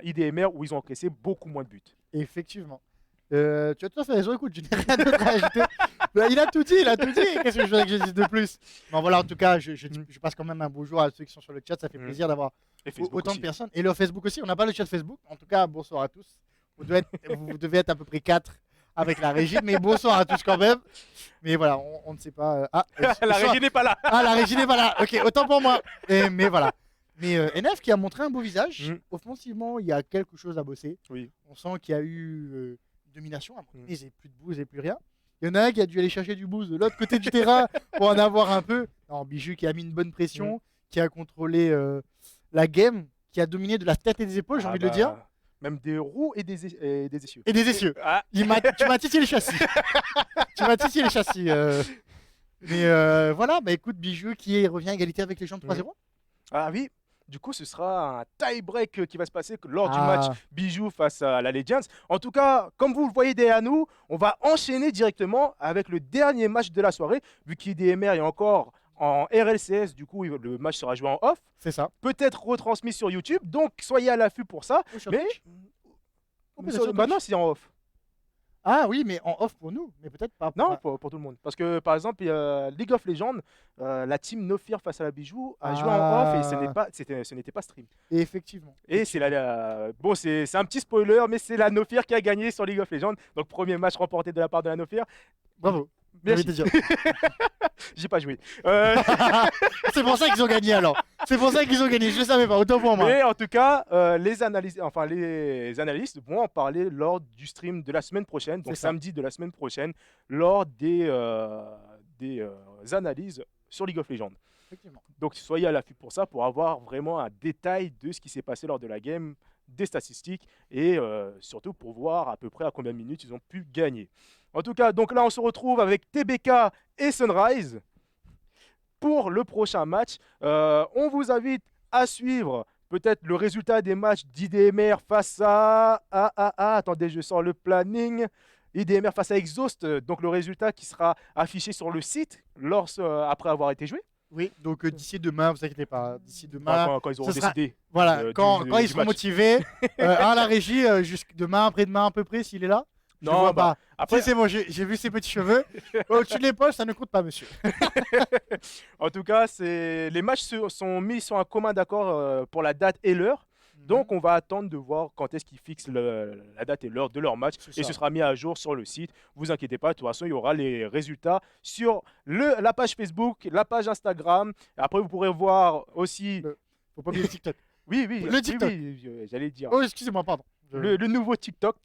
IDMR où ils ont encaissé beaucoup moins de buts. Effectivement. Tu as tout à fait raison, écoute, je n'ai rien d'autre à ajouter. Il a tout dit, Qu'est-ce que je voudrais que je dise de plus? Non, voilà, en tout cas, je passe quand même un bonjour à ceux qui sont sur le chat. Ça fait plaisir d'avoir Et Facebook autant aussi. de personnes. Et le Facebook aussi, on n'a pas le chat Facebook. En tout cas, bonsoir à tous. Vous devez être à peu près 4 avec la régie, mais bonsoir à tous quand même. Mais voilà, on ne sait pas. La régie n'est pas là. Ah, la régie n'est pas là. Ok, autant pour moi. Mais voilà. Mais NF qui a montré un beau visage. Offensivement, il y a quelque chose à bosser. Oui. On sent qu'il y a eu une domination. À un moment donné, ils n'avaient plus de boost et plus rien. Il y en a un qui a dû aller chercher du boost de l'autre côté du terrain pour en avoir un peu. Non, Bijou qui a mis une bonne pression, qui a contrôlé la game, qui a dominé de la tête et des épaules, j'ai envie de le dire. Même des roues et des essieux. Et des essieux. Ah. Tu m'as titillé les châssis. Mais voilà, bah écoute, Bijou qui revient à égalité avec les gens de 3-0. Ah oui. Du coup, ce sera un tie-break qui va se passer lors du match Bijou face à la Legends. En tout cas, comme vous le voyez derrière nous, on va enchaîner directement avec le dernier match de la soirée, vu qu'IDMR est encore en RLCS, du coup le match sera joué en off. C'est ça. Peut-être retransmis sur YouTube, donc soyez à l'affût pour ça. Mais non, c'est en off. Ah oui, mais en off pour nous, mais peut-être pas. Non, pour tout le monde. Parce que par exemple, League of Legends, la team No Fear face à la Bijou a joué en off et ce n'était pas stream. Et effectivement. Et c'est bon, c'est un petit spoiler, mais c'est la No Fear qui a gagné sur League of Legends. Donc premier match remporté de la part de la No Fear. Bravo. Merci. J'ai pas joué. C'est pour ça qu'ils ont gagné alors. C'est pour ça qu'ils ont gagné. Je le savais pas. Autant pour moi. Mais en tout cas, les analystes vont en parler lors du stream de la semaine prochaine, donc samedi de la semaine prochaine, lors des analyses sur League of Legends. Donc soyez à l'affût pour ça, pour avoir vraiment un détail de ce qui s'est passé lors de la game, des statistiques et surtout pour voir à peu près à combien de minutes ils ont pu gagner. En tout cas, donc là on se retrouve avec TBK et Sunrise pour le prochain match. On vous invite à suivre peut-être le résultat des matchs d'IDMR face à... Attendez, je sors le planning. IDMR face à Exhaust, donc le résultat qui sera affiché sur le site après avoir été joué. Oui, donc d'ici demain, vous inquiétez pas, d'ici demain, quand ils auront décidé. Voilà, quand ils seront motivés, à la régie, jusqu'à demain, après-demain à peu près, s'il est là. Non, bah, après c'est bon, j'ai vu ses petits cheveux. Au-dessus de l'épaule, ça ne compte pas, monsieur. En tout cas, les matchs sont mis sur un commun d'accord pour la date et l'heure. Donc, on va attendre de voir quand est-ce qu'ils fixent la date et l'heure de leur match. Et ce sera mis à jour sur le site. Vous inquiétez pas, de toute façon, il y aura les résultats sur la page Facebook, la page Instagram. Après, vous pourrez voir aussi... Faut pas oublier le TikTok. Oui, le TikTok. Oui, j'allais dire. Oh, excusez-moi, pardon. Le nouveau TikTok,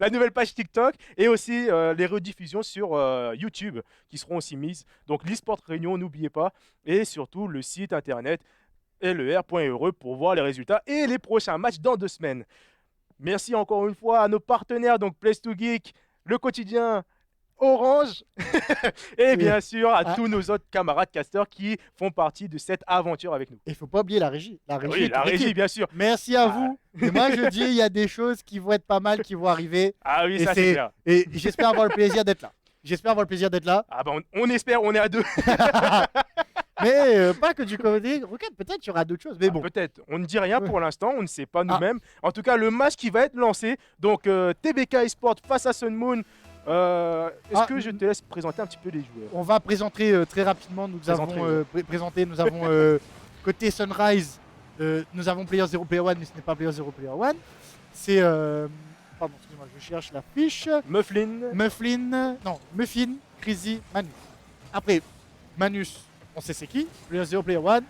la nouvelle page TikTok et aussi les rediffusions sur YouTube qui seront aussi mises. Donc l'eSport Réunion, n'oubliez pas. Et surtout le site internet ler.heureux pour voir les résultats et les prochains matchs dans 2 semaines. Merci encore une fois à nos partenaires, donc Place to Geek, le quotidien Orange et bien sûr à tous nos autres camarades casters qui font partie de cette aventure avec nous. Et il ne faut pas oublier la régie. La régie, bien sûr. Merci à vous. Et moi, je dis, il y a des choses qui vont être pas mal, qui vont arriver. Ah oui, ça c'est clair. Et j'espère avoir le plaisir d'être là. Ah bah on espère, on est à 2. Mais pas que du côté Rocket, peut-être qu'il y aura d'autres choses. Mais bon. Peut-être. On ne dit rien pour l'instant, on ne sait pas nous-mêmes. En tout cas, le match qui va être lancé, donc TBK Esports face à Sun Moon. Est-ce que je te laisse présenter un petit peu les joueurs? On va présenter très rapidement. Nous avons côté Sunrise, nous avons Player 0 Player 1, mais ce n'est pas Player 0 Player 1. C'est pardon, excusez-moi, je cherche la fiche. Muffin, Crazy, Manus. Après, Manus, on sait c'est qui. Player 0 Player 1,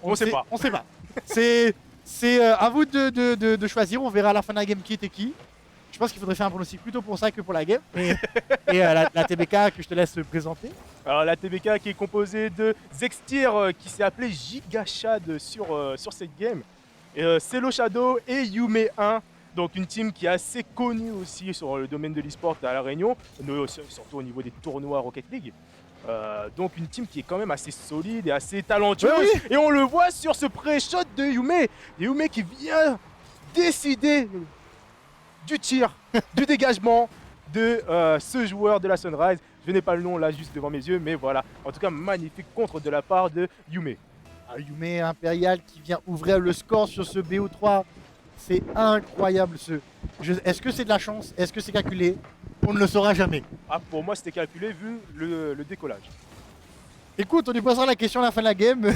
on sait pas. On sait pas. C'est à vous de choisir. On verra à la fin de la game qui était qui. Je pense qu'il faudrait faire un pronostic plutôt pour ça que pour la game. Et la TBK que je te laisse présenter. Alors la TBK qui est composée de Zextier qui s'est appelé Gigashad sur cette game. Celo Shadow et Yume 1. Donc une team qui est assez connue aussi sur le domaine de l'e-sport à La Réunion, surtout au niveau des tournois Rocket League. Donc une team qui est quand même assez solide et assez talentueuse. Oui. Et on le voit sur ce pré-shot de Yume. Yume qui vient décider du tir, du dégagement de ce joueur de la Sunrise. Je n'ai pas le nom là juste devant mes yeux, mais voilà. En tout cas, magnifique contre de la part de Yume. Yume Impérial qui vient ouvrir le score sur ce BO3 C'est incroyable Est-ce que c'est de la chance? Est-ce que c'est calculé? On ne le saura jamais. Ah, pour moi, c'était calculé vu le décollage. Écoute, on lui posera la question à la fin de la game.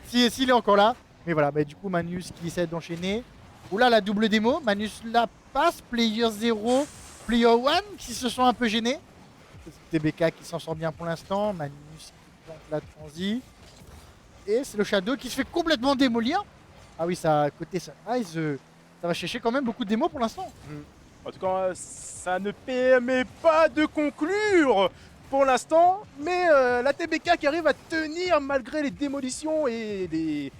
S'il est encore là. Mais voilà, bah, du coup, Manus qui essaie d'enchaîner. Oula, la double démo. Manus la passe. Player 0, Player 1 qui se sont un peu gênés. TBK qui s'en sort bien pour l'instant. Manus qui tente la transi. Et c'est le Shadow qui se fait complètement démolir. Ah oui, ça, côté Sunrise, ça va chercher quand même beaucoup de démos pour l'instant. En tout cas, ça ne permet pas de conclure pour l'instant, mais la TBK qui arrive à tenir malgré les démolitions et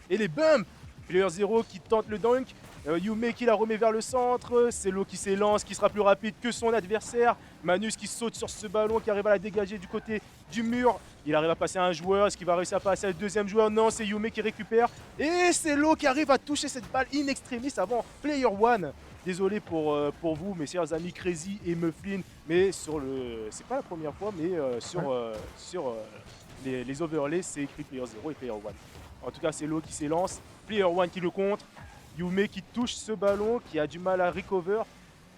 les bumps. Player 0 qui tente le dunk, Yume qui la remet vers le centre, Celo qui s'élance, qui sera plus rapide que son adversaire, Manus qui saute sur ce ballon, qui arrive à la dégager du côté du mur. Il arrive à passer à un joueur, est-ce qu'il va réussir à passer à le deuxième joueur? Non, c'est Yume qui récupère. Et Celo qui arrive à toucher cette balle in extremis avant Player 1. Désolé pour vous, mes chers amis Crazy et Mufflin, mais c'est pas la première fois, mais sur les overlays, c'est écrit Player 0 et Player 1. En tout cas, c'est Lo qui s'élance, Player 1 qui le contre, Yume qui touche ce ballon, qui a du mal à recover,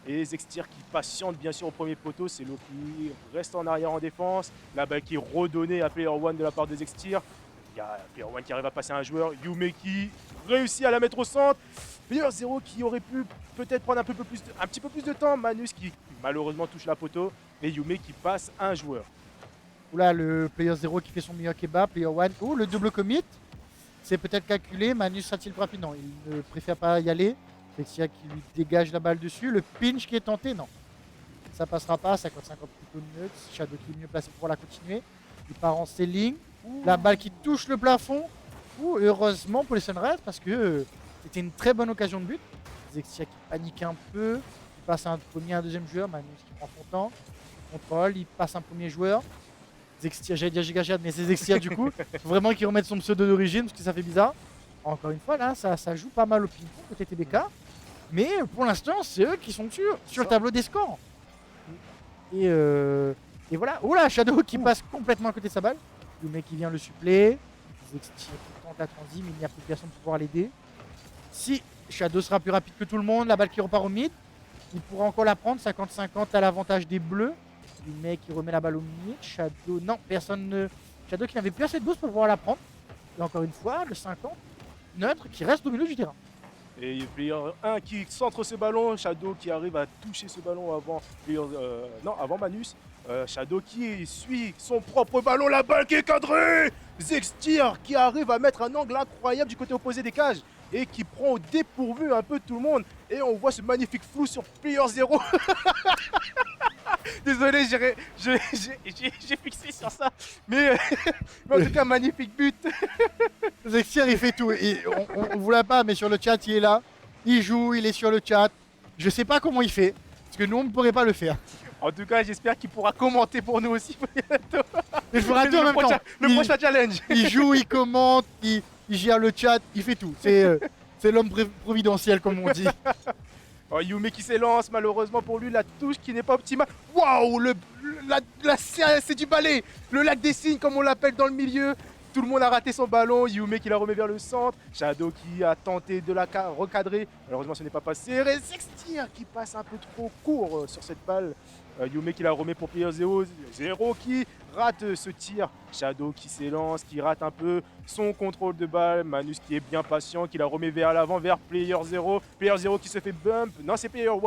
et Zextier qui patiente bien sûr au premier poteau, c'est Lo qui reste en arrière en défense, la balle qui est redonnée à Player 1 de la part de Zextier. Il y a Player 1 qui arrive à passer à un joueur, Yume qui réussit à la mettre au centre, Player 0 qui aurait pu peut-être prendre un petit peu plus de temps, Manus qui malheureusement touche la poteau, et Yume qui passe à un joueur. Oula, le Player 0 qui fait son meilleur kebab, Player 1, oh le double commit, c'est peut-être calculé, Manus sera-t-il rapide? Non, il ne préfère pas y aller, Zexia qui lui dégage la balle dessus, le pinch qui est tenté, non. Ça passera pas, 50-50 plutôt Nuts, Shadow qui est mieux placé pour la continuer, il part en ceiling, la balle qui touche le plafond, heureusement pour les Sunrise parce que c'était une très bonne occasion de but. Zexia qui panique un peu, il passe un premier, un deuxième joueur, Manus qui prend son temps, contrôle, il passe un premier joueur. Zexia, j'allais dire Gigajad, mais c'est Zexia du coup. Faut vraiment qu'il remette son pseudo d'origine parce que ça fait bizarre. Encore une fois, là, ça joue pas mal au ping-pong côté TBK. Mais pour l'instant, c'est eux qui sont sur le tableau des scores. Et voilà. Oula, Shadow qui passe complètement à côté de sa balle. Le mec qui vient le suppléer. Zexia qui tente la transi, mais il n'y a plus personne pour pouvoir l'aider. Si Shadow sera plus rapide que tout le monde, la balle qui repart au mid, il pourra encore la prendre. 50-50 à l'avantage des bleus. Le mec qui remet la balle au mid. Shadow, non, personne ne. Shadow qui n'avait plus assez de boost pour pouvoir la prendre. Et encore une fois, le 50 neutre qui reste au milieu du terrain. Et Player 1 qui centre ce ballon, Shadow qui arrive à toucher ce ballon avant Manus. Shadow qui suit son propre ballon, la balle qui est cadrée. Zextier qui arrive à mettre un angle incroyable du côté opposé des cages et qui prend au dépourvu un peu tout le monde. Et on voit ce magnifique flou sur Player 0. Désolé, j'ai fixé sur ça. Mais en tout cas, magnifique but. Zextier, il fait tout. Et on vous l'a pas, mais sur le chat, il est là. Il joue, il est sur le chat. Je sais pas comment il fait, parce que nous, on ne pourrait pas le faire. En tout cas, j'espère qu'il pourra commenter pour nous aussi. Et je vous rassure en même temps. Le prochain challenge. Il joue, il commente, il gère le chat, il fait tout. C'est l'homme providentiel, comme on dit. Oh, Yume qui s'élance, malheureusement pour lui, la touche qui n'est pas optimale. Waouh, c'est du balai. Le lac des signes, comme on l'appelle dans le milieu. Tout le monde a raté son ballon. Yume qui la remet vers le centre. Shadow qui a tenté de la recadrer. Malheureusement, ce n'est pas passé. Zextier qui passe un peu trop court sur cette balle. Yume qui la remet pour Player 0. 0 qui rate ce tir. Shadow qui s'élance, qui rate un peu son contrôle de balle. Manus qui est bien patient, qui la remet vers l'avant, vers Player 0. Player 0 qui se fait bump. Non, c'est Player 1.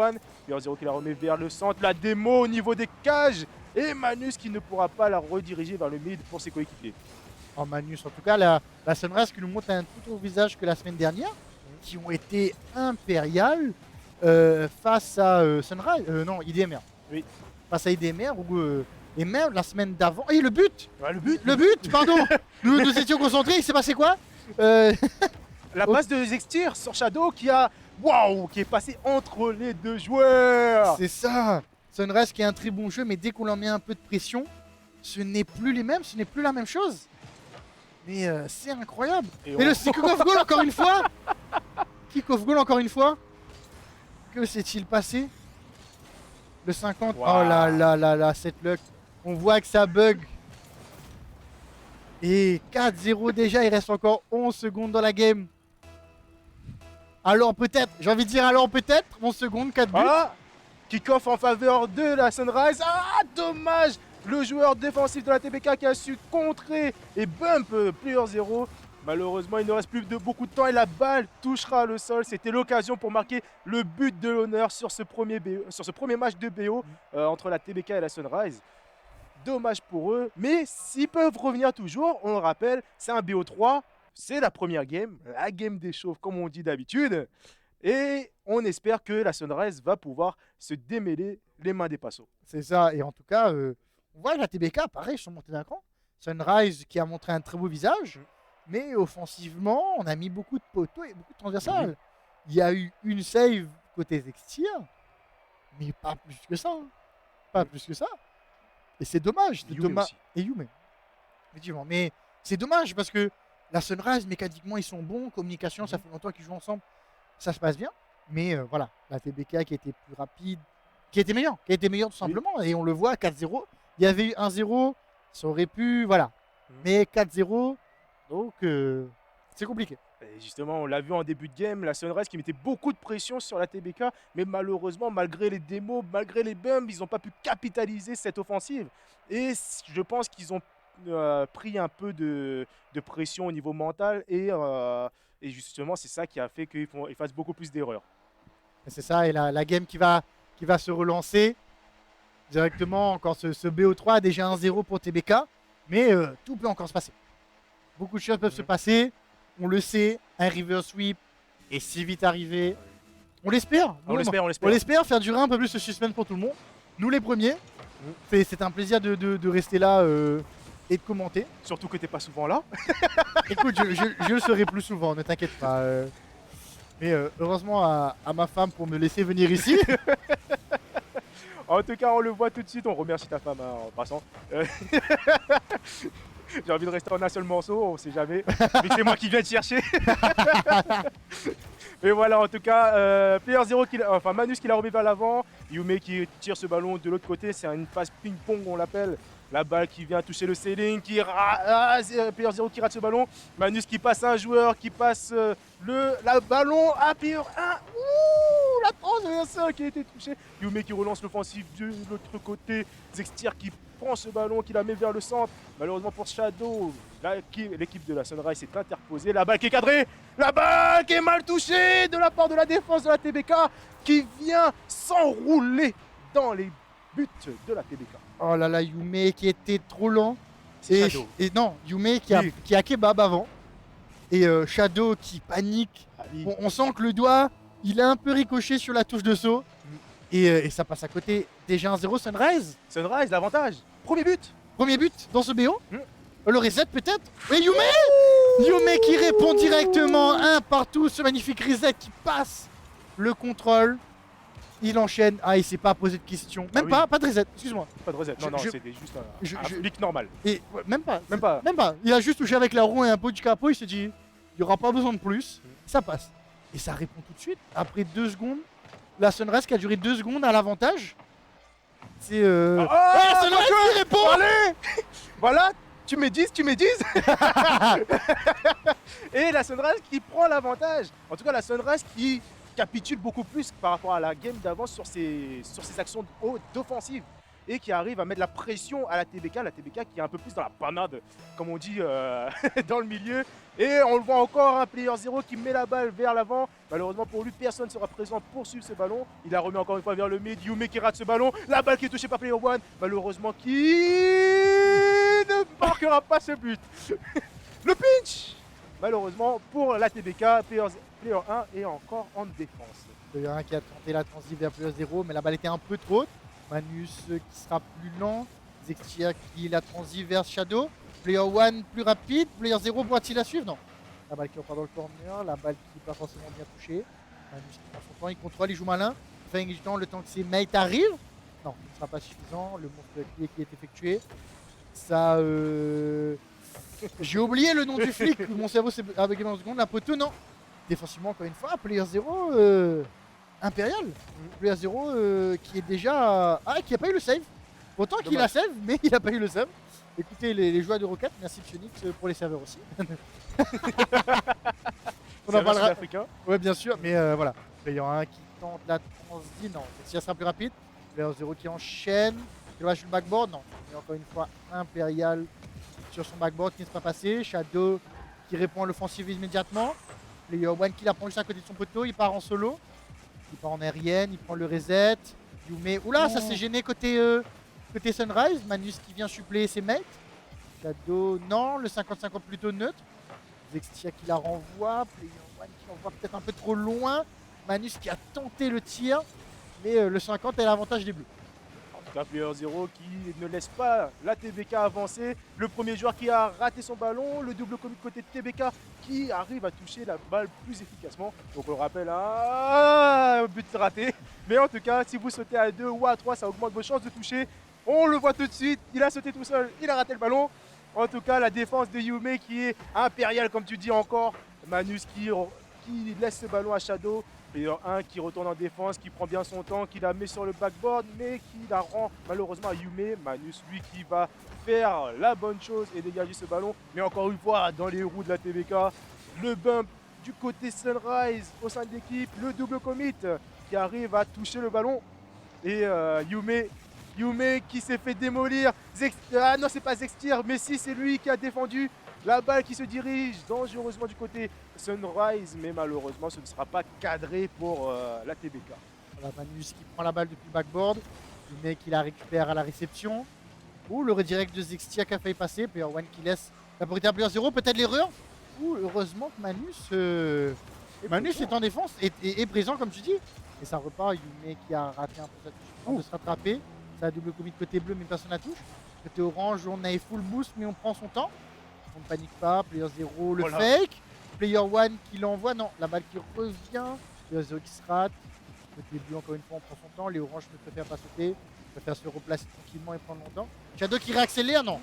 Player 0 qui la remet vers le centre. La démo au niveau des cages. Et Manus qui ne pourra pas la rediriger vers le mid pour ses coéquipiers. En Manus, en tout cas, la Sunrise qui nous montre un tout autre visage que la semaine dernière, qui ont été impériales face à Sunrise. Non, IDMR. Oui. Face à IDMR et même la semaine d'avant. Et le but, ouais, le but, pardon. nous étions concentrés, il s'est passé quoi? La passe de Zextier sur Shadow qui est passé entre les deux joueurs. C'est ça. Sunrise qui a un très bon jeu, mais dès qu'on leur met un peu de pression, ce n'est plus les mêmes, ce n'est plus la même chose. Mais c'est incroyable. Et le kick-off goal encore une fois. Kick-off goal encore une fois. Que s'est-il passé? Le 50. Wow. Oh là là là là, cette luck. On voit que ça bug. Et 4-0 déjà, il reste encore 11 secondes dans la game. Alors peut-être, j'ai envie de dire alors peut-être, mon seconde 4 buts. Voilà. Kick-off en faveur de la Sunrise. Ah, dommage. Le joueur défensif de la TBK qui a su contrer et bump player 0. Malheureusement, il ne reste plus de beaucoup de temps et la balle touchera le sol. C'était l'occasion pour marquer le but de l'honneur sur ce premier match de BO entre la TBK et la Sunrise. Dommage pour eux, mais s'ils peuvent revenir toujours, on le rappelle, c'est un BO3, c'est la première game, la game des chauves comme on dit d'habitude. Et on espère que la Sunrise va pouvoir se démêler les mains des passos. C'est ça, et en tout cas, on voit la TBK, pareil, ils sont montés d'un cran. Sunrise qui a montré un très beau visage, mais offensivement, on a mis beaucoup de poteaux et beaucoup de transversales. Il y a eu une save côté Zextier, mais pas plus que ça. Hein. Pas plus que ça. Et c'est dommage. Et Yume. Effectivement. Mais c'est dommage parce que la Sunrise, mécaniquement, ils sont bons. Communication, ça fait longtemps qu'ils jouent ensemble. Ça se passe bien. Mais voilà, la TBK qui était plus rapide, qui était meilleure tout simplement. Et on le voit, 4-0. Il y avait eu 1-0, ça aurait pu, voilà. Mais 4-0, donc c'est compliqué. Et justement, on l'a vu en début de game, la Sunrise qui mettait beaucoup de pression sur la TBK, mais malheureusement, malgré les démos, malgré les bums, ils n'ont pas pu capitaliser cette offensive. Et je pense qu'ils ont pris un peu de pression au niveau mental et justement, c'est ça qui a fait qu'ils fassent beaucoup plus d'erreurs. C'est ça, et la game qui va se relancer directement quand ce BO3 a déjà 1-0 pour TBK, mais tout peut encore se passer. Beaucoup de choses peuvent se passer. On le sait, un river sweep est si vite arrivé. On l'espère. On l'espère faire durer un peu plus ce suspense pour tout le monde. Nous les premiers. C'est un plaisir de rester là et de commenter. Surtout que t'es pas souvent là. Écoute, je le serai plus souvent, ne t'inquiète pas. Mais heureusement à ma femme pour me laisser venir ici. En tout cas, on le voit tout de suite. On remercie ta femme en passant. J'ai envie de rester en un seul morceau, on sait jamais. Mais c'est moi qui viens te chercher. Et voilà, en tout cas, player 0, Manus qui l'a remis vers l'avant. Yume qui tire ce ballon de l'autre côté. C'est une phase ping-pong, on l'appelle. La balle qui vient toucher le ceiling. Player 0 qui rate ce ballon. Manus qui passe à un joueur, qui passe le ballon à player 1. Ouh, la transversale qui a été touchée. Yume qui relance l'offensive de l'autre côté. Zextier qui prend ce ballon, qui la met vers le centre. Malheureusement pour Shadow, l'équipe de la Sunrise s'est interposée. La balle qui est cadrée, la balle qui est mal touchée de la part de la défense de la TBK qui vient s'enrouler dans les buts de la TBK. Oh là là, Yume qui était trop lent. Shadow. Et non, Yume qui a kebab avant. Et Shadow qui panique. On sent que le doigt, il a un peu ricoché sur la touche de saut. Et ça passe à côté. Déjà 1-0 Sunrise. Sunrise, l'avantage. Premier but Dans ce BO. Le reset peut-être. Et Yume qui répond directement. Un partout. Ce magnifique reset qui passe le contrôle. Il enchaîne. Ah, il s'est pas posé de questions. Même pas de reset. Excuse-moi. Pas de reset. Non, c'était juste un flic normal. Et même pas. Il a juste touché avec la roue et un peu du capot. Il s'est dit, il n'y aura pas besoin de plus. Ça passe. Et ça répond tout de suite. Après 2 secondes. La Sunrise qui a duré 2 secondes à l'avantage. C'est la Sunrise qui répond. Allez. Voilà, tu me dises. Et la Sunrise qui prend l'avantage. En tout cas, la Sunrise qui capitule beaucoup plus par rapport à la game d'avant sur ses actions d'offensive. Et qui arrive à mettre la pression à la TBK qui est un peu plus dans la panade, comme on dit dans le milieu. Et on le voit encore, un player 0 qui met la balle vers l'avant. Malheureusement pour lui, personne ne sera présent pour suivre ce ballon. Il la remis encore une fois vers le mid. Yume qui rate ce ballon. La balle qui est touchée par player 1. Malheureusement qui ne marquera pas ce but. Le pinch. Malheureusement pour la TBK, player 1 est encore en défense. Player 1 qui a tenté la transition vers player 0, mais la balle était un peu trop haute. Manus qui sera plus lent. Zextier qui la transit vers Shadow. Player 1 plus rapide. Player 0 pourra-t-il la suivre? Non. La balle qui est encore dans le corner. La balle qui n'est pas forcément bien touchée. Manus qui prend son temps. Il contrôle, il joue malin. Fait du temps le temps que ses mates arrivent. Non, ce ne sera pas suffisant. Le monstre qui est effectué. Ça. J'ai oublié le nom du flic. Mon cerveau s'est bugué dans une seconde. La poteau, non. Défensivement, encore une fois. Player 0. Impérial. Player 0 qui est déjà. qui n'a pas eu le save. Autant qu'il a save, mais il n'a pas eu le save. Écoutez les joueurs de Rocket, merci Phoenix pour les serveurs aussi. On C'est en un version parlera. africain. Ouais, bien sûr, mais voilà. Player 1 qui tente la transi, non. Ça sera plus rapide. Player 0 qui enchaîne. Il lâche le backboard, non. Et encore une fois, Impérial sur son backboard qui ne sera pas passé. Shadow qui répond à l'offensive immédiatement. Player 1 qui la prend juste à côté de son poteau. Il part en solo. Il part en aérienne. Il prend le reset. Yume. Oula, ça s'est gêné côté Sunrise. Manus qui vient suppléer ses mates. Shadow, non. Le 50-50 plutôt neutre. Zextia qui la renvoie. Player 1 qui envoie peut-être un peu trop loin. Manus qui a tenté le tir. Mais le 50 est l'avantage des bleus. En tout cas, Player 0 qui ne laisse pas la TBK avancer. Le premier joueur qui a raté son ballon. Le double commit côté de TBK qui arrive à toucher la balle plus efficacement. Donc on le rappelle, un but raté. Mais en tout cas, si vous sautez à 2 ou à 3, ça augmente vos chances de toucher. On le voit tout de suite. Il a sauté tout seul. Il a raté le ballon. En tout cas, la défense de Yume qui est impériale, comme tu dis encore. Manus qui laisse ce ballon à Shadow. Player 1 qui retourne en défense, qui prend bien son temps, qui la met sur le backboard, mais qui la rend malheureusement à Yume. Manus, lui, qui va faire la bonne chose et dégager ce ballon. Mais encore une fois, dans les roues de la TBK, le bump du côté Sunrise au sein de l'équipe, le double commit qui arrive à toucher le ballon. Et Yume qui s'est fait démolir. Ah non, c'est pas Zextir, mais si, c'est lui qui a défendu. La balle qui se dirige dangereusement du côté Sunrise, mais malheureusement ce ne sera pas cadré pour la TBK. Voilà, Manus qui prend la balle depuis le backboard. Yume qui la récupère à la réception. Ou le redirect de Zextia qui a failli passer. Player 1 qui laisse la priorité à Player 0. Peut-être l'erreur. Ou heureusement que Manus est en défense et présent comme tu dis. Et ça repart. Yume qui a raté un peu sa touche de se rattraper. Ça a double commit côté bleu mais personne n'a touche. Côté orange on a full boost mais on prend son temps. On ne panique pas, Player 0 le fake, Player 1 qui l'envoie, non, la balle qui revient, Player 0 qui se rate, côté bleu encore une fois on prend son temps, les oranges ne préfèrent pas sauter, préfèrent se replacer tranquillement et prendre longtemps. Shadow qui réaccélère, non,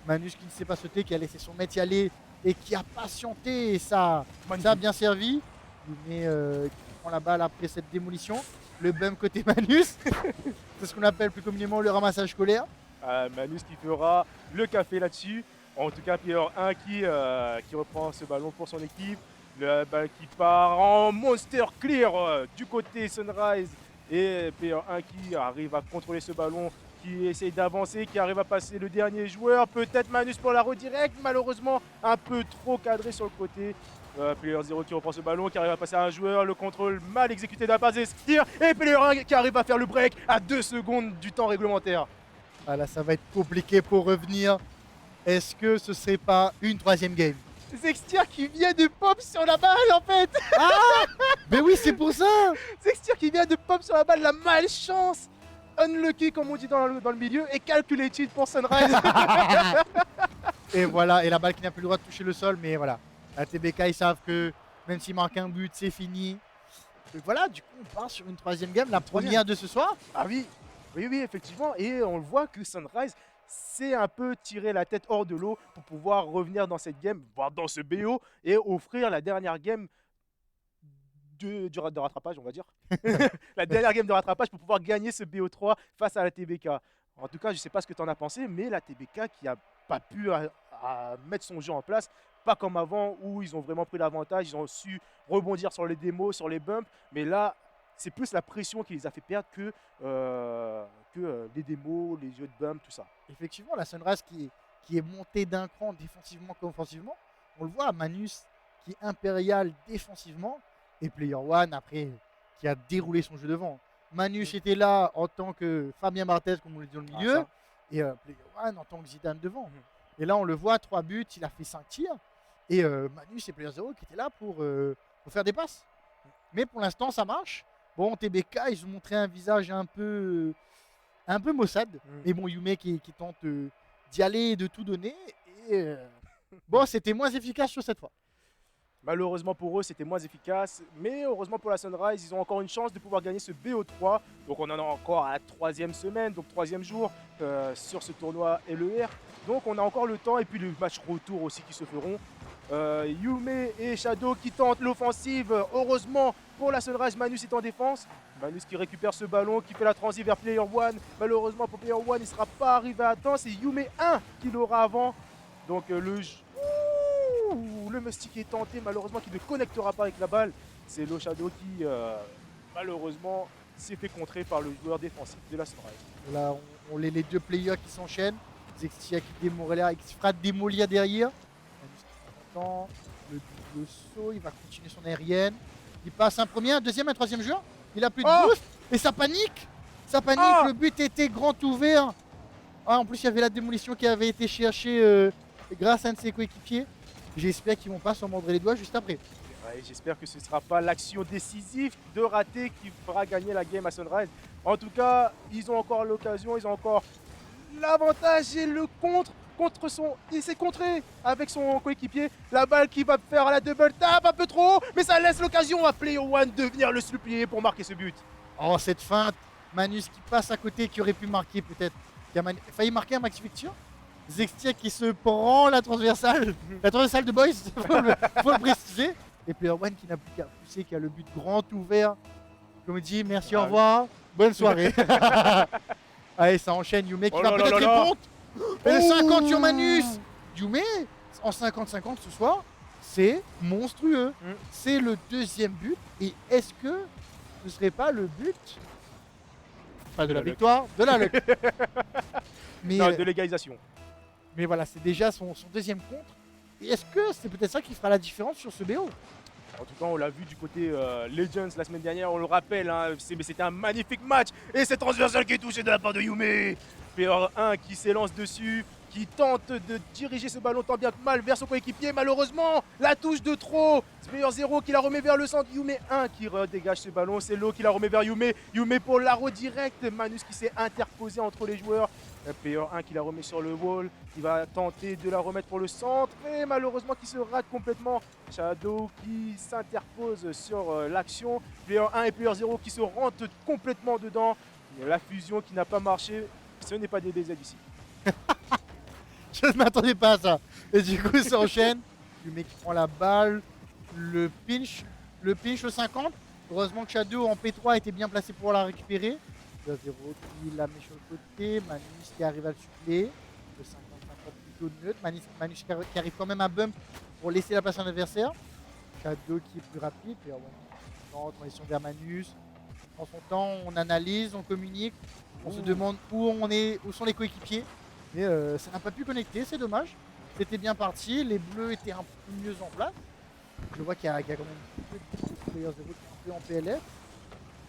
Manus qui ne sait pas sauter, qui a laissé son mec y aller et qui a patienté et ça a bien servi. Yume qui prend la balle après cette démolition, le bump côté Manus, c'est ce qu'on appelle plus communément le ramassage scolaire. Manus qui fera le café là-dessus. En tout cas, Player 1 qui reprend ce ballon pour son équipe. La balle qui part en monster clear du côté Sunrise. Et Player 1 qui arrive à contrôler ce ballon, qui essaye d'avancer, qui arrive à passer le dernier joueur. Peut-être Manus pour la redirect. Malheureusement, un peu trop cadré sur le côté. Player 0 qui reprend ce ballon, qui arrive à passer à un joueur. Le contrôle mal exécuté de la part d'Estir. Et Player 1 qui arrive à faire le break à 2 secondes du temps réglementaire. Ah là, ça va être compliqué pour revenir. Est-ce que ce serait pas une troisième game? Zextir qui vient de pop sur la balle en fait. Ah mais oui, c'est pour ça. Zextir qui vient de pop sur la balle, la malchance. Unlucky comme on dit dans le milieu et calculated pour Sunrise. Et voilà, et la balle qui n'a plus le droit de toucher le sol, mais voilà. La TBK ils savent que même s'il manque un but, c'est fini. Et voilà, du coup on part sur une troisième game, la première de ce soir. Ah oui, oui, effectivement. Et on le voit que Sunrise c'est un peu tirer la tête hors de l'eau pour pouvoir revenir dans cette game, voire dans ce BO, et offrir la dernière game de rattrapage, on va dire. La dernière game de rattrapage pour pouvoir gagner ce BO3 face à la TBK. En tout cas, je ne sais pas ce que tu en as pensé, mais la TBK qui n'a pas pu à mettre son jeu en place, pas comme avant où ils ont vraiment pris l'avantage, ils ont su rebondir sur les démos, sur les bumps, mais là, c'est plus la pression qui les a fait perdre que les démos, les jeux de bump, tout ça. Effectivement, la Sunrise qui est montée d'un cran défensivement comme offensivement. On le voit, Manus qui est impérial défensivement et Player 1 après qui a déroulé son jeu devant. Manus était là en tant que Fabien Barthez, comme on le dit dans le milieu, et Player 1 en tant que Zidane devant. Et là, on le voit, 3 buts, il a fait 5 tirs. Et Manus et Player 0 qui étaient là pour faire des passes. Mais pour l'instant, ça marche. Bon, TBK, ils ont montré un visage un peu maussade. Mais bon, Yume qui tente d'y aller et de tout donner. Et bon, c'était moins efficace sur cette fois. Malheureusement pour eux, c'était moins efficace. Mais heureusement pour la Sunrise, ils ont encore une chance de pouvoir gagner ce BO3. Donc on en a encore à la 3e semaine, donc 3e jour sur ce tournoi LER. Donc on a encore le temps. Et puis le match retour aussi qui se feront. Yume et Shadow qui tentent l'offensive. Heureusement pour la Sunrise, Manus est en défense. Manus qui récupère ce ballon, qui fait la transi vers Player 1. Malheureusement pour Player 1, il ne sera pas arrivé à temps. C'est Yume 1 qui l'aura avant. Donc le Mustique est tenté, malheureusement, qui ne connectera pas avec la balle. C'est le Shadow qui, malheureusement, s'est fait contrer par le joueur défensif de la Sunrise. Là, on les deux players qui s'enchaînent. Zextia qui démolit et qui se fera démolir derrière. Le double saut, il va continuer son aérienne. Il passe un premier, un deuxième, un troisième joueur. Il a plus de boost et ça panique. Ça panique, le but était grand ouvert. En plus, il y avait la démolition qui avait été cherchée grâce à un de ses coéquipiers. J'espère qu'ils vont pas s'en mordre les doigts juste après. Ouais, j'espère que ce ne sera pas l'action décisive de rater qui fera gagner la game à Sunrise. En tout cas, ils ont encore l'occasion, ils ont encore l'avantage et le contre son... Il s'est contré avec son coéquipier. La balle qui va faire la double tap un peu trop haut, mais ça laisse l'occasion à Player One de venir le supplier pour marquer ce but. Oh, cette feinte, Manus qui passe à côté, qui aurait pu marquer peut-être. Qui a failli marquer un Max Victor. Zextia qui se prend la transversale de Boys, faut le préciser. Et Player One qui n'a plus qu'à pousser, qui a le but grand ouvert. Comme il dit, merci, au revoir, bonne soirée. Allez, ça enchaîne. Yume qui va peut-être répondre. Et le 50 sur Manus. Yume, en 50-50 ce soir, c'est monstrueux. C'est le deuxième but. Et est-ce que ce serait pas le but, pas de la victoire, de la luck. Mais non, de l'égalisation. Mais voilà, c'est déjà son deuxième contre. Et est-ce que c'est peut-être ça qui fera la différence sur ce BO? En tout cas, on l'a vu du côté Legends la semaine dernière, on le rappelle, hein, mais c'était un magnifique match. Et c'est transversal qui est touché de la part de Yume. Player 1 qui s'élance dessus, qui tente de diriger ce ballon tant bien que mal vers son coéquipier. Malheureusement, la touche de trop. Player 0 qui la remet vers le centre. Yume 1 qui redégage ce ballon. C'est Lo qui la remet vers Yume. Yume pour l'arrow direct. Manus qui s'est interposé entre les joueurs. Player 1 qui la remet sur le wall. Il va tenter de la remettre pour le centre. Et malheureusement qui se rate complètement. Shadow qui s'interpose sur l'action. Player 1 et Player 0 qui se rentrent complètement dedans. La fusion qui n'a pas marché. Ce n'est pas des BZ ici. Je ne m'attendais pas à ça. Et du coup, ça enchaîne. Le mec qui prend la balle. Le pinch au 50. Heureusement que Shadow en P3 était bien placé pour la récupérer. Le 0 qui la met sur le côté. Manus qui arrive à le suppléer. Le 50-50 plutôt neutre. Manus qui arrive quand même à bump pour laisser la place à l'adversaire. Shadow qui est plus rapide. Puis, transition vers Manus. On prend son temps, on analyse, on communique. On se demande où sont les coéquipiers. Mais ça n'a pas pu connecter, c'est dommage. C'était bien parti, les bleus étaient un peu mieux en place. Je vois qu'il y a quand même un peu de Player 0 qui est un peu en PLF.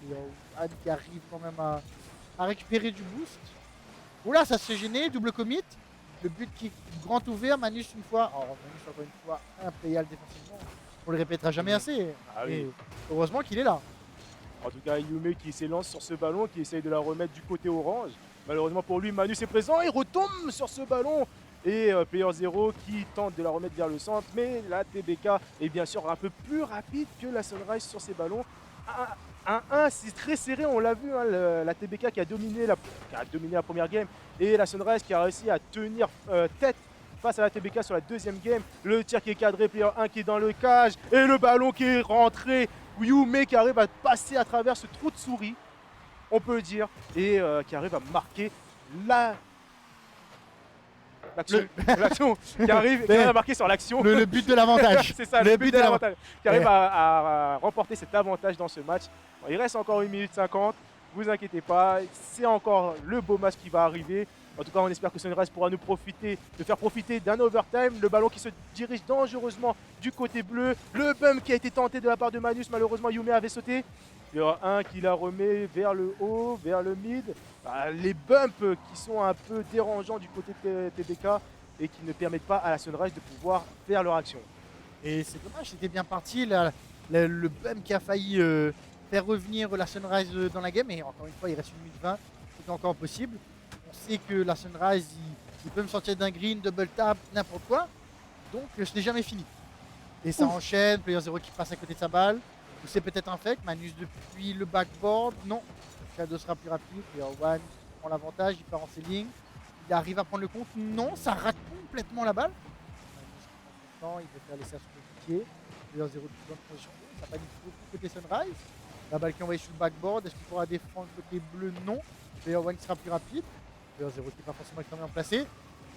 Et Anne qui arrive quand même à récupérer du boost. Oula, ça se fait gêner, double commit. Le but qui est grand ouvert, Manus une fois. Oh, Manus encore une fois implayable défensivement. On le répétera jamais assez. Ah oui. Et heureusement qu'il est là. En tout cas, Yume qui s'élance sur ce ballon, qui essaye de la remettre du côté orange. Malheureusement pour lui, Manus est présent, il retombe sur ce ballon. Et Player 0 qui tente de la remettre vers le centre. Mais la TBK est bien sûr un peu plus rapide que la Sunrise sur ces ballons. 1-1, c'est très serré, on l'a vu, hein, la TBK qui a dominé la première game. Et la Sunrise qui a réussi à tenir tête face à la TBK sur la deuxième game. Le tir qui est cadré, Player 1 qui est dans le cage. Et le ballon qui est rentré. Yume qui arrive à passer à travers ce trou de souris, on peut le dire, et qui arrive à marquer l'action qui arrive à marquer sur l'action. Le but de l'avantage. C'est ça, le but de l'avantage. Qui arrive à remporter cet avantage dans ce match. Bon, il reste encore 1 minute 50, vous inquiétez pas, c'est encore le beau match qui va arriver. En tout cas, on espère que Sunrise pourra nous faire profiter d'un overtime. Le ballon qui se dirige dangereusement du côté bleu. Le bump qui a été tenté de la part de Manus. Malheureusement, Yume avait sauté. Il y aura un qui la remet vers le haut, vers le mid. Les bumps qui sont un peu dérangeants du côté de TBK et qui ne permettent pas à la Sunrise de pouvoir faire leur action. Et c'est dommage, c'était bien parti. Le bump qui a failli faire revenir la Sunrise dans la game. Et encore une fois, il reste 1 minute 20. C'est encore possible. On sait que la Sunrise, il peut me sortir d'un green, double tap, n'importe quoi. Donc, ce n'est jamais fini. Et ça enchaîne, Player 0 qui passe à côté de sa balle. Ou c'est peut-être un fake, Manus depuis le backboard. Non, Shadow sera plus rapide. Player 1 prend l'avantage, il part en ceiling. Il arrive à prendre le compte. Non, ça rate complètement la balle. Manus prend son temps, il préfère laisser à son coéquipier. Player 0 de bonne position. Ça panique beaucoup côté Sunrise. La balle qui est envoyée sur le backboard. Est-ce qu'il pourra défendre côté bleu? Non. Player 1 qui sera plus rapide. Player 0 qui n'est pas forcément extrêmement placé.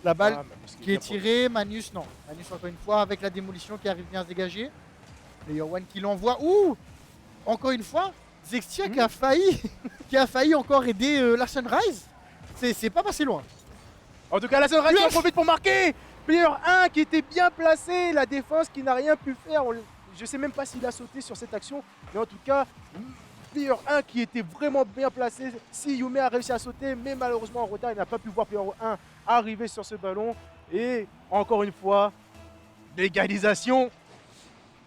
La balle Manus qui est bien proche. tirée, Manus, non. Manus, encore une fois, avec la démolition qui arrive bien à se dégager. Player One qui l'envoie. Ouh! Encore une fois, Zextia qui a failli, qui a failli encore aider la Sunrise. C'est pas passé loin. En tout cas, la Sunrise qui en Yes. profite pour marquer. Player 1 qui était bien placé, la défense qui n'a rien pu faire. Je sais même pas s'il a sauté sur cette action, mais en tout cas, Player 1 qui était vraiment bien placé. Si Yume a réussi à sauter, mais malheureusement en retard, il n'a pas pu voir Player 1 arriver sur ce ballon. Et encore une fois, l'égalisation,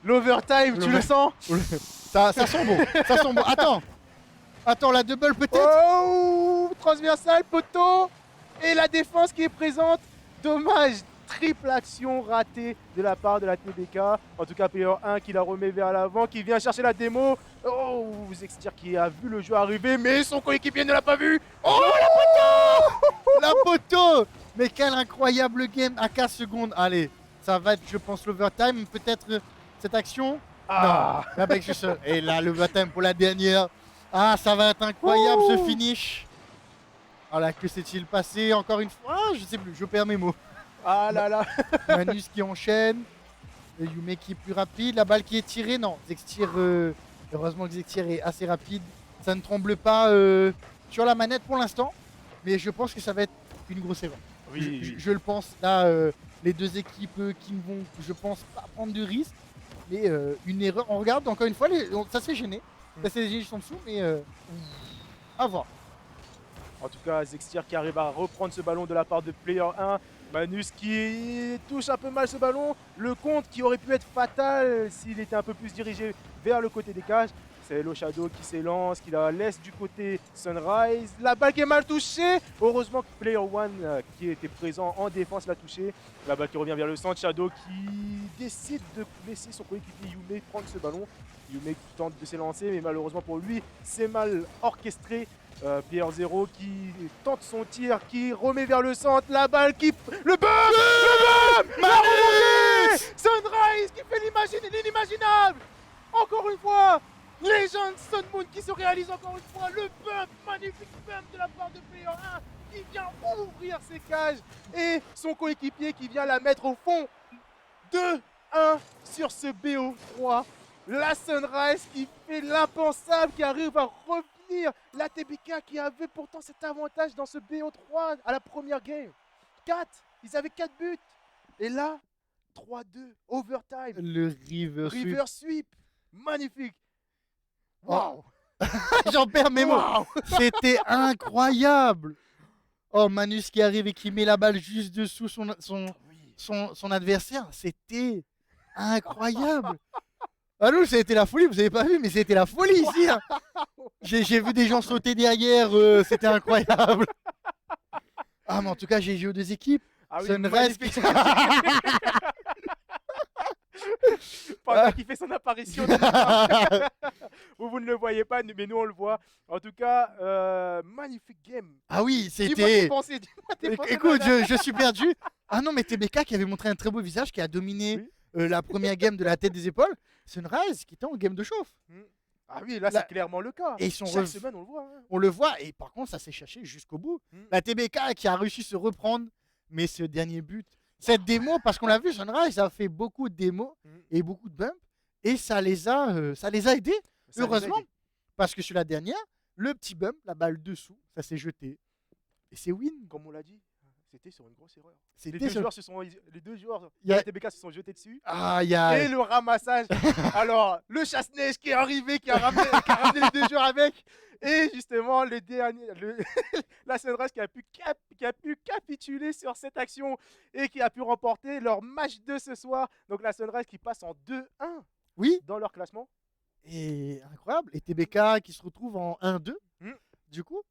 l'overtime, tu le sens? Ça sent bon. Ça sent bon. Attends, la double peut-être. Oh, transversal, poteau. Et la défense qui est présente. Dommage, triple action ratée de la part de la TBK. En tout cas, Player 1 qui la remet vers l'avant, qui vient chercher la démo. Oh, Zextir qui a vu le jeu arriver, mais son coéquipier ne l'a pas vu. Oh, La poteau. Mais quel incroyable game à 15 secondes. Allez, ça va être, je pense, l'overtime. Peut-être cette action. Ah. Non, avec juste. Et là, l'overtime pour la dernière. Ah, ça va être incroyable ce finish. Voilà, que s'est-il passé encore une fois? Ah, je sais plus, je perds mes mots. Ah là là. Manus qui enchaîne. Et Yume qui est plus rapide. La balle qui est tirée. Non, Zextir. Heureusement que Zextir est assez rapide. Ça ne tremble pas sur la manette pour l'instant. Mais je pense que ça va être une grosse erreur. Oui, Je le pense. Là, les deux équipes qui ne vont, je pense, pas prendre de risque. Mais une erreur. On regarde encore une fois, ça s'est gêné. Ça s'est gêné, ils sont dessous, mais à voir. En tout cas, Zextir qui arrive à reprendre ce ballon de la part de Player 1. Manus qui touche un peu mal ce ballon. Le compte qui aurait pu être fatal s'il était un peu plus dirigé vers le côté des cages. C'est Hello Shadow qui s'élance, qui la laisse du côté Sunrise. La balle qui est mal touchée. Heureusement que Player 1 qui était présent en défense l'a touché. La balle qui revient vers le centre. Shadow qui décide de laisser son coéquipier Yume prendre ce ballon. Yume qui tente de s'élancer, mais malheureusement pour lui, c'est mal orchestré. Player 0 qui tente son tir, qui remet vers le centre, la balle qui... Le bump la remontée Sunrise qui fait l'inimaginable. Encore une fois, Legend Sun Moon qui se réalise encore une fois, le bump, magnifique bump de la part de Player 1 qui vient ouvrir ses cages et son coéquipier qui vient la mettre au fond. 2-1 sur ce BO3. La Sunrise qui fait l'impensable, qui arrive à revenir. La TBK qui avait pourtant cet avantage dans ce BO3 à la première game. 4, ils avaient 4 buts. Et là, 3-2, overtime. Le river Sweep, magnifique. Waouh. J'en perds mes mots. C'était incroyable. Oh, Manus qui arrive et qui met la balle juste dessous son adversaire. C'était incroyable. Ah non, ça a été la folie, vous avez pas vu, mais c'était la folie ici. Hein. J'ai vu des gens sauter derrière, c'était incroyable. Ah, mais en tout cas, j'ai joué aux deux équipes. Ah oui, Sunrise magnifique. Pendant qu'il fait son apparition. Vous ne le voyez pas, mais nous on le voit. En tout cas, magnifique game. Ah oui, Dis-moi c'était. tes pensées, Écoute, je suis perdu. Ah non, mais TBK qui avait montré un très beau visage, qui a dominé la première game de la tête des épaules. Sunrise qui était en game de chauffe. Ah oui, là c'est clairement le cas. Et ils sont chaque semaine on le voit. Hein. On le voit, et par contre ça s'est cherché jusqu'au bout. La TBK qui a réussi à se reprendre, mais ce dernier but, cette démo, parce qu'on l'a vu, Sunrise a fait beaucoup de démos et beaucoup de bumps, et ça les a aidés, heureusement, parce que sur la dernière, le petit bump, la balle dessous, ça s'est jeté. Et c'est win. Comme on l'a dit, c'était sur une grosse erreur. Les deux joueurs de a... la TBK se sont jetés dessus. Ah, Et le ramassage. Alors, le chasse-neige qui est arrivé, qui a ramené les deux joueurs avec. Et justement, la Sunrise qui a pu capituler sur cette action et qui a pu remporter leur match de ce soir. Donc la Sunrise qui passe en 2-1 dans leur classement. Et incroyable. Et TBK qui se retrouve en 1-2. Du coup.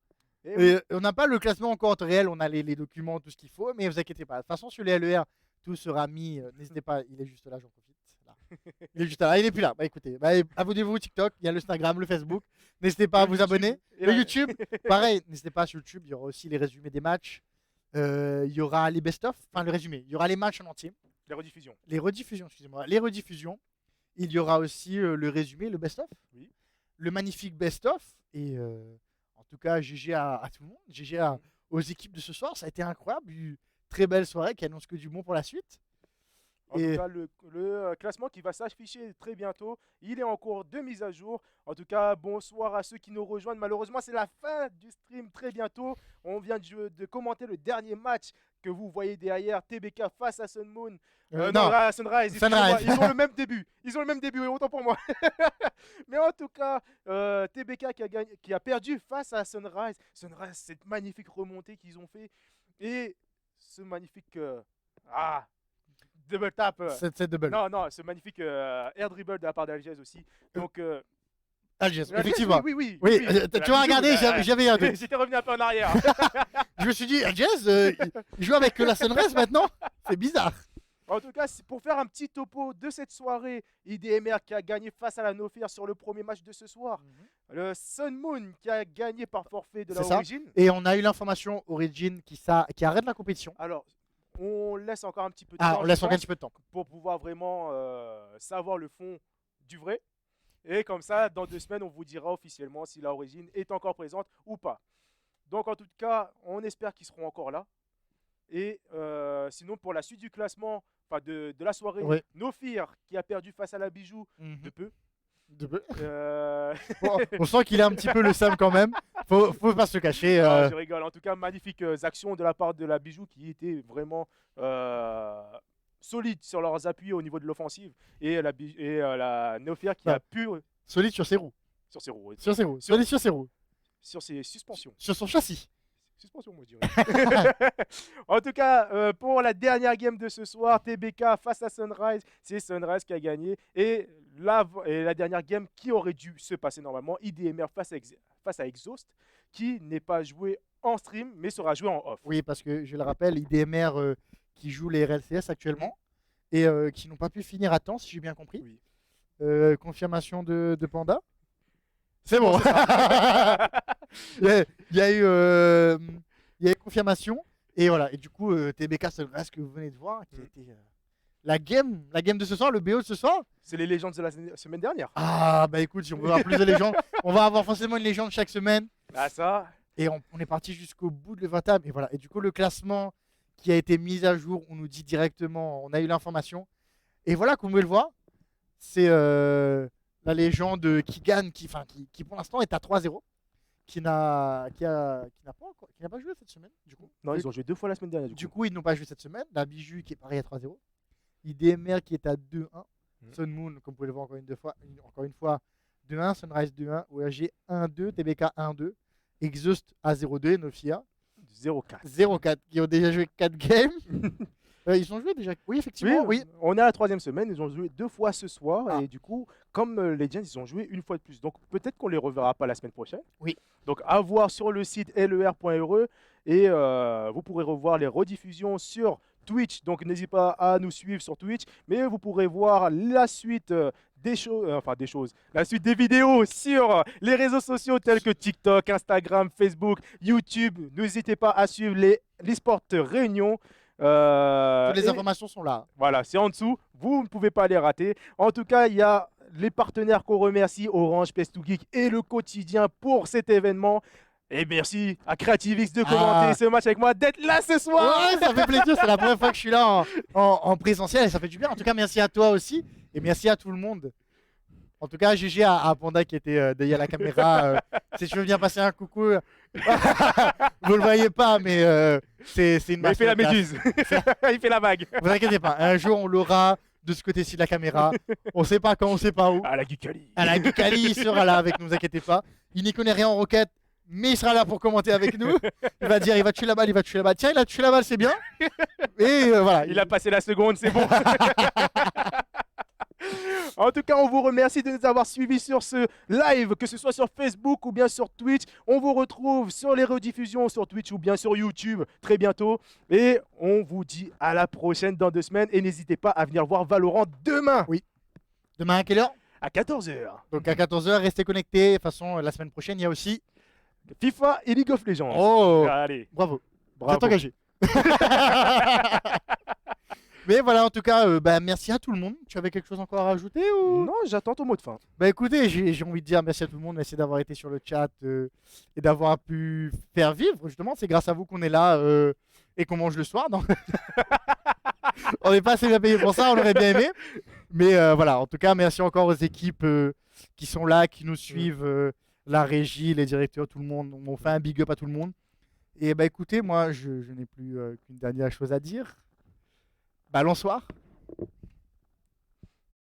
Et on n'a pas le classement encore en temps réel, on a les documents, tout ce qu'il faut, mais vous inquiétez pas. De toute façon, sur les LER, tout sera mis. N'hésitez pas, il est juste là, j'en profite. Là. Il est juste là, il n'est plus là. Bah écoutez, abonnez-vous au TikTok, il y a l'Instagram, le Facebook. N'hésitez pas à vous abonner. Le YouTube, pareil, n'hésitez pas sur YouTube, il y aura aussi les résumés des matchs. Il y aura les best-of, enfin le résumé. Il y aura les matchs en entier. Les rediffusions. Les rediffusions, excusez-moi. Les rediffusions. Il y aura aussi le résumé, le best-of. Oui. Le magnifique best-of. Et. En tout cas, GG à tout le monde, GG aux équipes de ce soir, ça a été incroyable. très belle soirée qui annonce que du bon pour la suite. En tout cas, le classement qui va s'afficher très bientôt, il est en cours de mise à jour. En tout cas, bonsoir à ceux qui nous rejoignent. Malheureusement, c'est la fin du stream très bientôt. On vient de commenter le dernier match que vous voyez derrière, TBK face à Sun Moon. Non, à Sunrise. Sunrise. Ils ont le même début. Autant pour moi. Mais en tout cas, TBK qui a perdu face à Sunrise. Sunrise, cette magnifique remontée qu'ils ont fait. Et ce magnifique... double tap. C'est double. Non, ce magnifique air dribble de la part d'Algiez aussi. Donc, Algiez, effectivement. Oui. Tu vas regarder, j'avais un doute. J'étais revenu un peu en arrière. Je me suis dit, Algiez, il joue avec la Sunrise maintenant. C'est bizarre. En tout cas, pour faire un petit topo de cette soirée, IDMR qui a gagné face à la Nofir sur le premier match de ce soir. Le Sun Moon qui a gagné par forfait de la Origin. Et on a eu l'information Origin qui arrête la compétition. Alors, on laisse encore un petit peu de temps. On laisse encore un petit peu de temps. Pour pouvoir vraiment savoir le fond du vrai. Et comme ça, dans 2 semaines, on vous dira officiellement si la Origin est encore présente ou pas. Donc en tout cas, on espère qu'ils seront encore là. Et sinon, pour la suite du classement, enfin de la soirée, Nofir qui a perdu face à la Bijou de peu. On sent qu'il a un petit peu le seum quand même. Faut pas se cacher. Non, je rigole. En tout cas, magnifiques actions de la part de la Bijou qui étaient vraiment solides sur leurs appuis au niveau de l'offensive. Et la Nofir qui a pu. Solide sur ses roues. Sur ses roues. Solide sur ses roues. Sur ses suspensions. Sur son châssis. Suspension, moi, je dirais. En tout cas, pour la dernière game de ce soir, TBK face à Sunrise, c'est Sunrise qui a gagné. Et la dernière game qui aurait dû se passer normalement, IDMR face à Exhaust, qui n'est pas joué en stream, mais sera joué en off. Oui, parce que je le rappelle, IDMR qui joue les RLCS actuellement et qui n'ont pas pu finir à temps, si j'ai bien compris. Oui. Confirmation de Panda. C'est bon. Il y a eu confirmation. Et voilà. Et du coup, TBK Sunrise que vous venez de voir, qui a été la game de ce soir, le BO de ce soir. C'est les légendes de la semaine dernière. Ah, bah écoute, si on veut avoir plus de légendes, on va avoir forcément une légende chaque semaine. Ah, ça. Et on est parti jusqu'au bout de l'Evatable. Et voilà. Et du coup, le classement qui a été mis à jour, on nous dit directement, on a eu l'information. Et voilà, comme vous pouvez le voir, c'est la légende qui gagne, qui pour l'instant est à 3-0, qui n'a pas joué cette semaine. Du coup. Non, ils ont joué 2 fois la semaine dernière. Du coup, ils n'ont pas joué cette semaine. La Bijou qui est pareil à 3-0. IDMR qui est à 2-1. Sun Moon, comme vous pouvez le voir encore une fois, 2-1. Sunrise 2-1. ORG 1-2. TBK 1-2. Exhaust à 0-2. Nofia 0-4. 0-4. Qui ont déjà joué 4 games. Ils ont joué déjà. Oui, effectivement. Oui. On est à la 3e semaine. Ils ont joué 2 fois ce soir. Et du coup, comme Legends, ils ont joué 1 fois de plus. Donc peut-être qu'on les reverra pas la semaine prochaine. Oui. Donc à voir sur le site ler.re. Et vous pourrez revoir les rediffusions sur Twitch. Donc n'hésitez pas à nous suivre sur Twitch. Mais vous pourrez voir la suite la suite des vidéos sur les réseaux sociaux tels que TikTok, Instagram, Facebook, YouTube. N'hésitez pas à suivre l'eSport Réunion. Toutes les informations sont là. Voilà, c'est en dessous. Vous ne pouvez pas les rater. En tout cas, il y a les partenaires qu'on remercie, Orange, PS2Geek et le quotidien pour cet événement. Et merci à CreativeX de commenter ce match avec moi, d'être là ce soir. Ouais, ça fait plaisir. C'est la première fois que je suis là en présentiel et ça fait du bien. En tout cas, merci à toi aussi et merci à tout le monde. En tout cas, GG à Panda qui était derrière la caméra. Si tu veux bien passer un coucou, vous le voyez pas, mais c'est une il fait la méduse. Il fait la vague. Vous inquiétez pas, un jour on l'aura de ce côté-ci de la caméra. On sait pas quand, on sait pas où. À la Gucali. À la Gucali, il sera là avec nous, ne vous inquiétez pas. Il n'y connaît rien en roquette, mais il sera là pour commenter avec nous. Il va dire, il va tuer la balle, il va tuer la balle. Tiens, il a tué la balle, c'est bien. Et voilà. Il a passé la seconde, c'est bon. En tout cas, on vous remercie de nous avoir suivis sur ce live, que ce soit sur Facebook ou bien sur Twitch. On vous retrouve sur les rediffusions sur Twitch ou bien sur YouTube très bientôt. Et on vous dit à la prochaine dans 2 semaines. Et n'hésitez pas à venir voir Valorant demain. Oui. Demain à quelle heure? À 14h. Donc à 14h, restez connectés. De toute façon, la semaine prochaine, il y a aussi FIFA et League of Legends. Oh, allez. Bravo. Vous êtes engagé. Mais voilà, en tout cas, merci à tout le monde. Tu avais quelque chose encore à rajouter ou... Non, j'attends ton mot de fin. Bah écoutez, j'ai envie de dire merci à tout le monde. Merci d'avoir été sur le chat et d'avoir pu faire vivre. Justement, c'est grâce à vous qu'on est là. et qu'on mange le soir. Non on n'est pas assez bien payé pour ça, on aurait bien aimé. Mais voilà, en tout cas, merci encore aux équipes qui sont là, qui nous suivent, la régie, les directeurs, tout le monde. On fait un big up à tout le monde. Et bah écoutez, moi, je n'ai plus qu'une dernière chose à dire. Bonsoir.